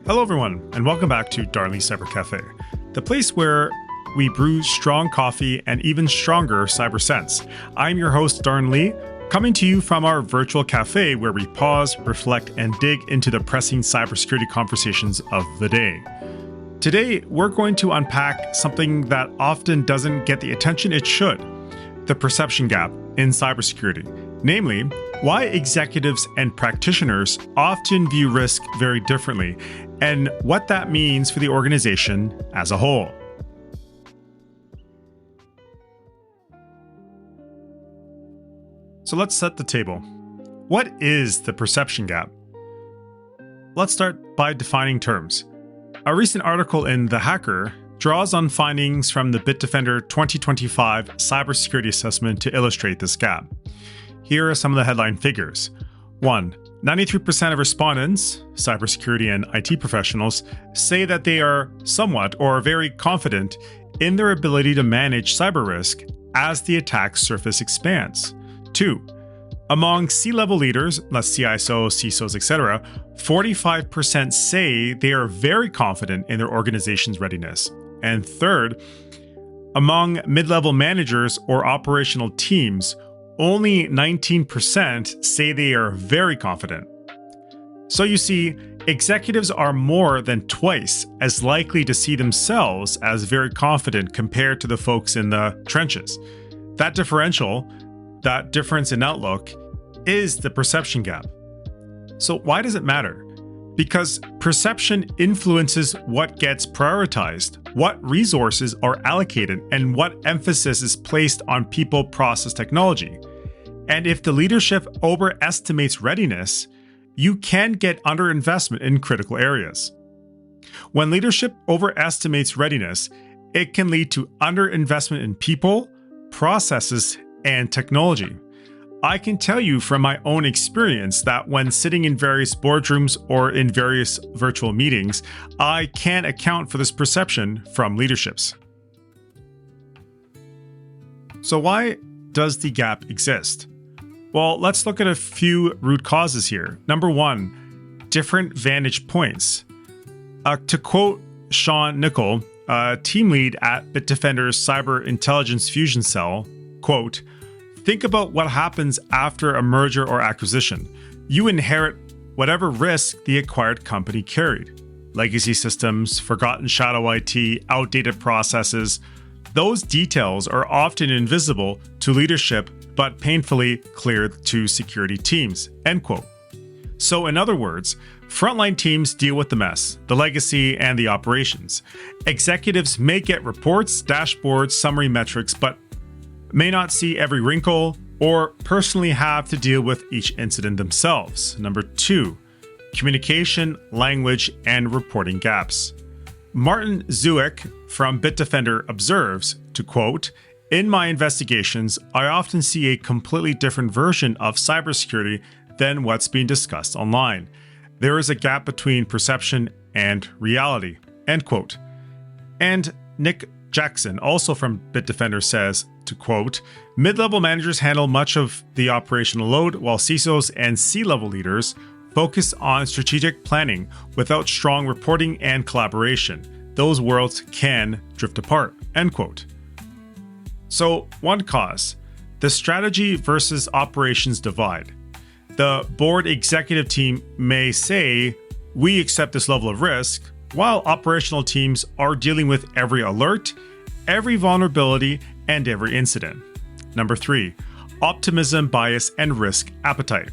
Hello everyone, and welcome back to Darnley Cyber Café, the place where we brew strong coffee and even stronger cyber sense. I'm your host, Darnley, coming to you from our virtual cafe where we pause, reflect, and dig into the pressing cybersecurity conversations of the day. Today, we're going to unpack something that often doesn't get the attention it should, the perception gap in cybersecurity. Namely, why executives and practitioners often view risk very differently, and what that means for the organization as a whole. So let's set the table. What is the perception gap? Let's start by defining terms. A recent article in The Hacker draws on findings from the Bitdefender 2025 Cybersecurity Assessment to illustrate this gap. Here are some of the headline figures. 1. 93% of respondents, cybersecurity and IT professionals, say that they are somewhat or very confident in their ability to manage cyber risk as the attack surface expands. 2. Among C-level leaders, that's CISOs, CISOs, etc., 45% say they are very confident in their organization's readiness. And 3rd, among mid-level managers or operational teams, only 19% say they are very confident. So you see, executives are more than twice as likely to see themselves as very confident compared to the folks in the trenches. That differential, that difference in outlook, is the perception gap. So why does it matter? Because perception influences what gets prioritized, what resources are allocated, and what emphasis is placed on people, process, technology. And if the leadership overestimates readiness, you can get underinvestment in critical areas. When leadership overestimates readiness, it can lead to underinvestment in people, processes, and technology. I can tell you from my own experience that when sitting in various boardrooms or in various virtual meetings, I can account for this perception from leaderships. So why does the gap exist? Well, let's look at a few root causes here. Number 1, different vantage points. To quote Sean Nickel, team lead at Bitdefender's Cyber Intelligence Fusion Cell, quote, "Think about what happens after a merger or acquisition. You inherit whatever risk the acquired company carried. Legacy systems, forgotten shadow IT, outdated processes. Those details are often invisible to leadership, but painfully clear to security teams." End quote. So in other words, frontline teams deal with the mess, the legacy, and the operations. Executives may get reports, dashboards, summary metrics, but may not see every wrinkle or personally have to deal with each incident themselves. Number 2, communication, language, and reporting gaps. Martin Zuick from Bitdefender observes, to quote, "In my investigations, I often see a completely different version of cybersecurity than what's being discussed online. There is a gap between perception and reality." End quote. And Nick Jackson, also from Bitdefender, says, to quote, "Mid-level managers handle much of the operational load, while CISOs and C-level leaders focus on strategic planning without strong reporting and collaboration. Those worlds can drift apart." End quote. So, one cause, the strategy versus operations divide. The board executive team may say, "We accept this level of risk," while operational teams are dealing with every alert, every vulnerability, and every incident. Number 3, optimism, bias, and risk appetite.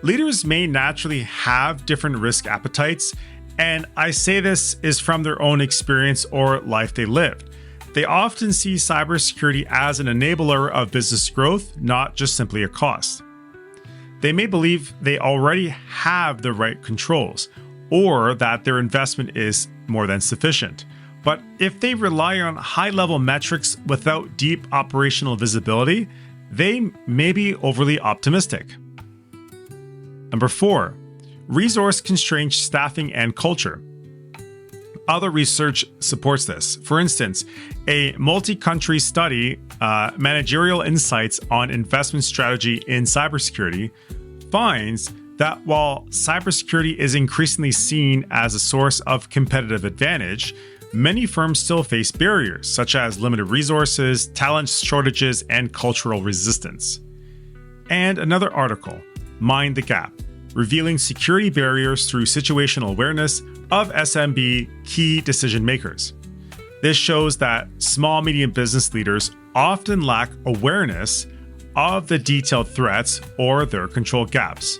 Leaders may naturally have different risk appetites, and I say this is from their own experience or life they lived. They often see cybersecurity as an enabler of business growth, not just simply a cost. They may believe they already have the right controls, or that their investment is more than sufficient. But if they rely on high-level metrics without deep operational visibility, they may be overly optimistic. Number 4, resource-constrained staffing and culture. Other research supports this. For instance, a multi-country study, Managerial Insights on Investment Strategy in Cybersecurity, finds that while cybersecurity is increasingly seen as a source of competitive advantage, many firms still face barriers such as limited resources, talent shortages, and cultural resistance. And another article, Mind the Gap, revealing security barriers through situational awareness of SMB key decision makers. This shows that small medium business leaders often lack awareness of the detailed threats or their control gaps.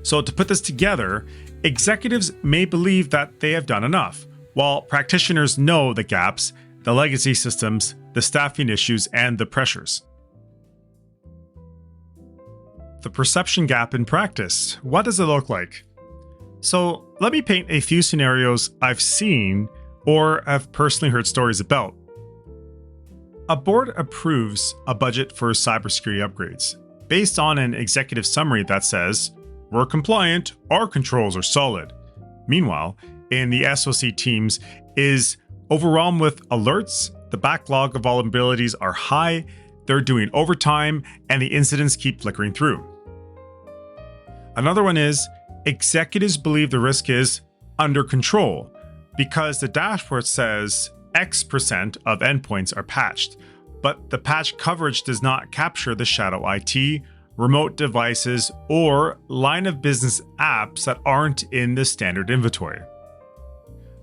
So to put this together, executives may believe that they have done enough, while practitioners know the gaps, the legacy systems, the staffing issues, and the pressures. The perception gap in practice. What does it look like? So let me paint a few scenarios I've seen or have personally heard stories about. A board approves a budget for cybersecurity upgrades based on an executive summary that says, "We're compliant, our controls are solid." Meanwhile, in the SOC teams is overwhelmed with alerts, the backlog of vulnerabilities are high, they're doing overtime, and the incidents keep flickering through. Another one is, executives believe the risk is under control because the dashboard says X% of endpoints are patched, but the patch coverage does not capture the shadow IT, remote devices, or line of business apps that aren't in the standard inventory.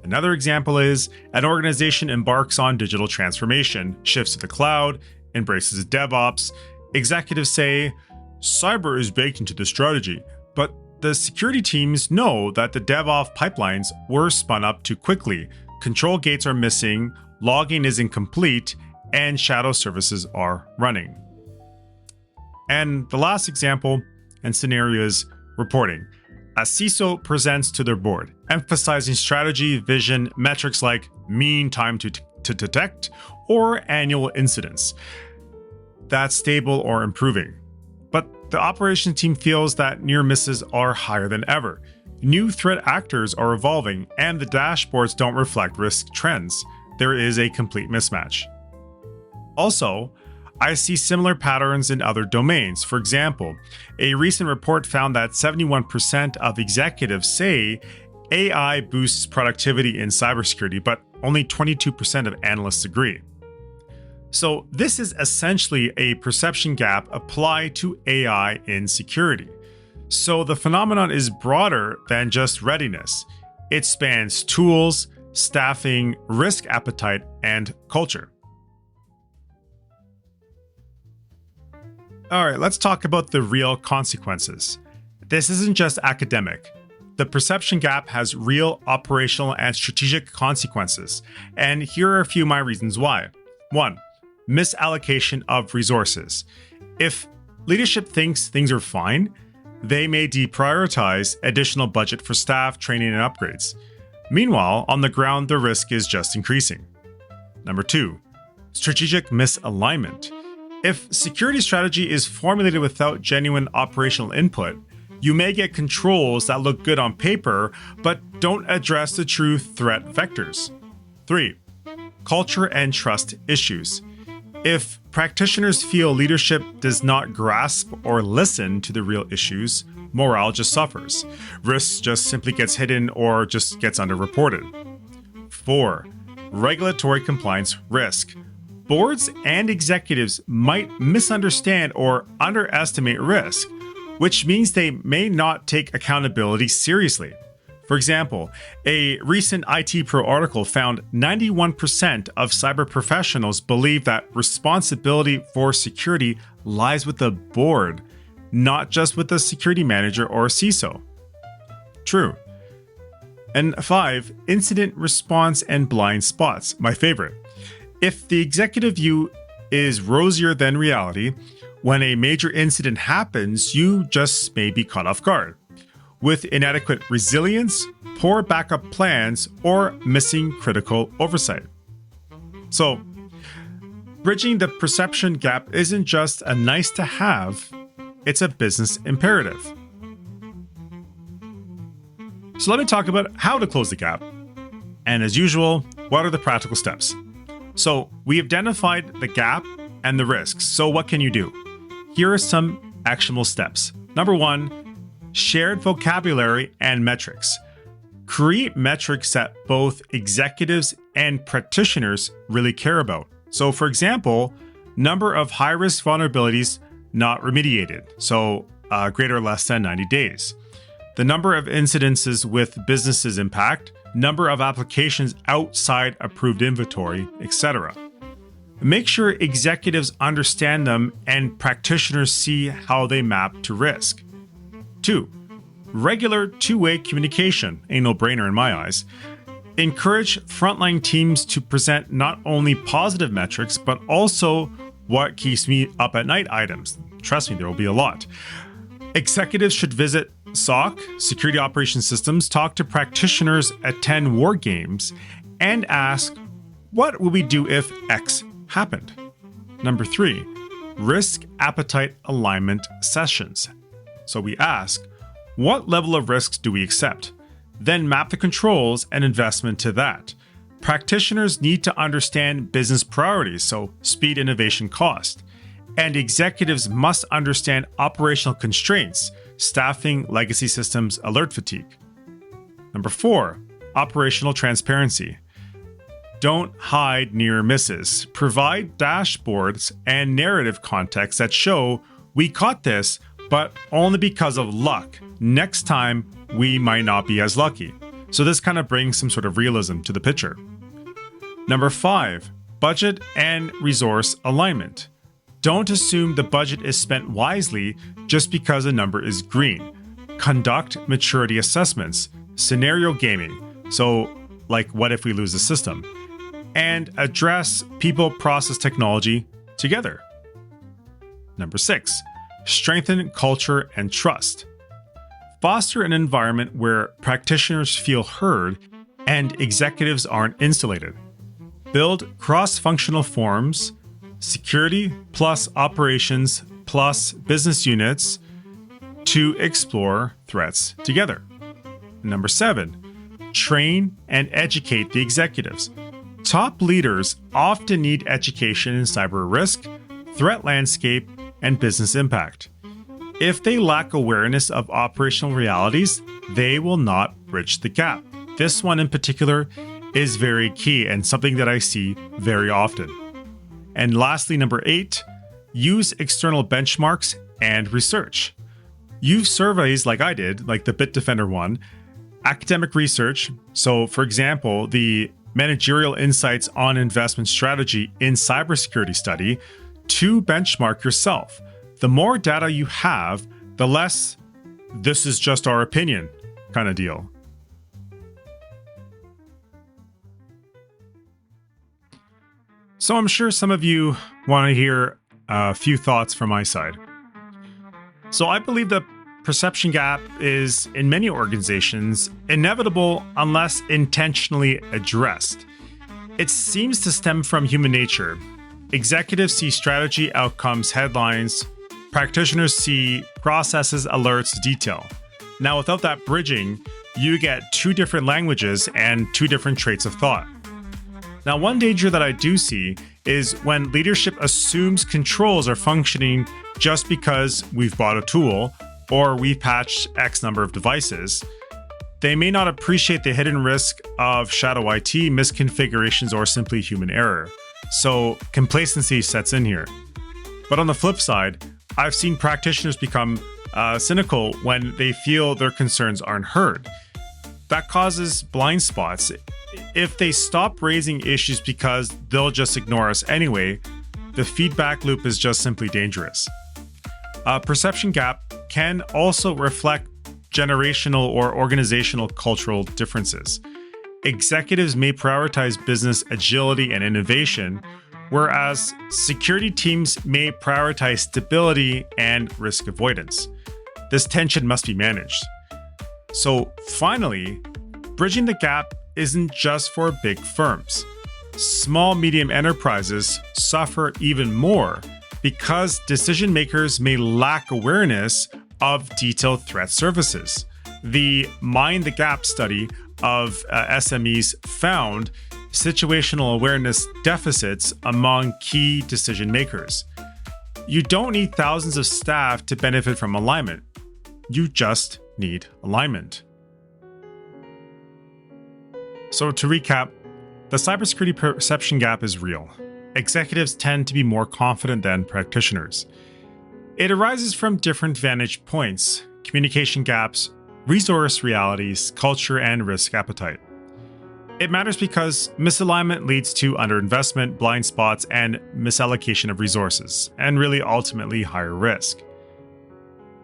Another example is an organization embarks on digital transformation, shifts to the cloud, embraces DevOps. Executives say, cyber is baked into the strategy, but the security teams know that the DevOps pipelines were spun up too quickly, control gates are missing, logging is incomplete, and shadow services are running. And the last example and scenario is reporting. A CISO presents to their board, emphasizing strategy, vision, metrics like mean time to detect or annual incidents that's stable or improving. But the operations team feels that near misses are higher than ever. New threat actors are evolving, and the dashboards don't reflect risk trends. There is a complete mismatch. Also, I see similar patterns in other domains. For example, a recent report found that 71% of executives say AI boosts productivity in cybersecurity, but only 22% of analysts agree. So this is essentially a perception gap applied to AI in security. So the phenomenon is broader than just readiness. It spans tools, staffing, risk appetite, and culture. All right, let's talk about the real consequences. This isn't just academic. The perception gap has real operational and strategic consequences, and here are a few of my reasons why. 1. Misallocation of resources. If leadership thinks things are fine, they may deprioritize additional budget for staff, training, and upgrades. Meanwhile, on the ground, the risk is just increasing. Number 2, strategic misalignment. If security strategy is formulated without genuine operational input, you may get controls that look good on paper, but don't address the true threat vectors. 3, culture and trust issues. If practitioners feel leadership does not grasp or listen to the real issues, morale just suffers. Risk just simply gets hidden or just gets underreported. 4, regulatory compliance risk. Boards and executives might misunderstand or underestimate risk, which means they may not take accountability seriously. For example, a recent IT Pro article found 91% of cyber professionals believe that responsibility for security lies with the board, not just with the security manager or CISO. True. And 5, incident response and blind spots, my favorite. If the executive view is rosier than reality, when a major incident happens, you just may be caught off guard. With inadequate resilience, poor backup plans, or missing critical oversight. So, bridging the perception gap isn't just a nice to have, it's a business imperative. So let me talk about how to close the gap. And as usual, what are the practical steps? So we identified the gap and the risks. So what can you do? Here are some actionable steps. Number 1, shared vocabulary and metrics. Create metrics that both executives and practitioners really care about. So, for example, number of high-risk vulnerabilities not remediated, so greater or less than 90 days. The number of incidences with businesses impact, number of applications outside approved inventory, etc. Make sure executives understand them and practitioners see how they map to risk. 2. Regular two-way communication, a no-brainer in my eyes. Encourage frontline teams to present not only positive metrics, but also what keeps me up at night items. Trust me, there will be a lot. Executives should visit SOC, Security Operations Systems, talk to practitioners, attend war games, and ask, what would we do if X happened? Number 3, risk appetite alignment sessions. So we ask, what level of risks do we accept? Then map the controls and investment to that. Practitioners need to understand business priorities, so speed, innovation, cost. And executives must understand operational constraints, staffing, legacy systems, alert fatigue. Number 4, operational transparency. Don't hide near misses. Provide dashboards and narrative context that show we caught this, but only because of luck. Next time, we might not be as lucky. So this kind of brings some sort of realism to the picture. Number 5, budget and resource alignment. Don't assume the budget is spent wisely just because a number is green. Conduct maturity assessments, scenario gaming, so like what if we lose the system, and address people, process, technology together. Number 6, strengthen culture and trust. Foster an environment where practitioners feel heard and executives aren't insulated. Build cross-functional forums, security plus operations plus business units to explore threats together. Number 7, train and educate the executives. Top leaders often need education in cyber risk, threat landscape, and business impact. If they lack awareness of operational realities, they will not bridge the gap. This one in particular is very key and something that I see very often. And lastly, number 8, use external benchmarks and research. Use surveys like I did, like the Bitdefender one, academic research. So, for example, the Managerial Insights on Investment Strategy in Cybersecurity study to benchmark yourself. The more data you have, the less this is just our opinion kind of deal. So I'm sure some of you want to hear a few thoughts from my side. So I believe the perception gap is, in many organizations, inevitable unless intentionally addressed. It seems to stem from human nature. Executives see strategy, outcomes, headlines. Practitioners see processes, alerts, detail. Now, without that bridging, you get two different languages and two different traits of thought. Now, one danger that I do see is when leadership assumes controls are functioning just because we've bought a tool or we've patched X number of devices. They may not appreciate the hidden risk of shadow IT, misconfigurations, or simply human error. So complacency sets in here. But on the flip side, I've seen practitioners become cynical when they feel their concerns aren't heard. That causes blind spots. If they stop raising issues because they'll just ignore us anyway, the feedback loop is just simply dangerous. A perception gap can also reflect generational or organizational cultural differences. Executives may prioritize business agility and innovation, whereas security teams may prioritize stability and risk avoidance. This tension must be managed. So finally, bridging the gap isn't just for big firms. Small, medium enterprises suffer even more because decision makers may lack awareness of detailed threat surfaces. The Mind the Gap study of SMEs found situational awareness deficits among key decision makers. You don't need thousands of staff to benefit from alignment. You just need alignment. So to recap, the cybersecurity perception gap is real. Executives tend to be more confident than practitioners. It arises from different vantage points, communication gaps, resource realities, culture, and risk appetite. It matters because misalignment leads to underinvestment, blind spots, and misallocation of resources, and really ultimately higher risk.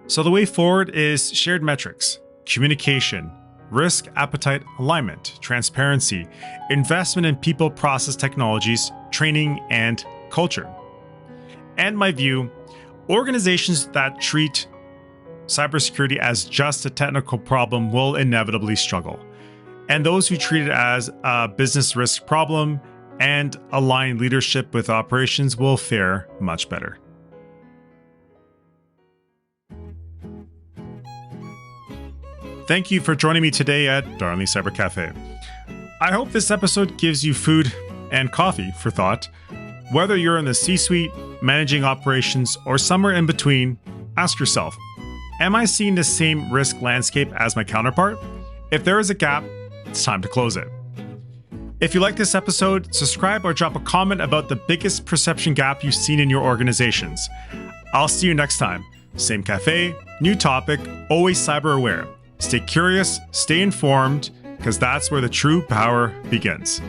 So the way forward is shared metrics, communication, risk appetite alignment, transparency, investment in people, process, technologies, training, and culture. And my view, organizations that treat cybersecurity as just a technical problem will inevitably struggle. And those who treat it as a business risk problem and align leadership with operations will fare much better. Thank you for joining me today at Darnley Cyber Café. I hope this episode gives you food and coffee for thought. Whether you're in the C-suite, managing operations, or somewhere in between, ask yourself, am I seeing the same risk landscape as my counterpart? If there is a gap, it's time to close it. If you like this episode, subscribe or drop a comment about the biggest perception gap you've seen in your organizations. I'll see you next time. Same cafe, new topic, always cyber aware. Stay curious, stay informed, because that's where the true power begins.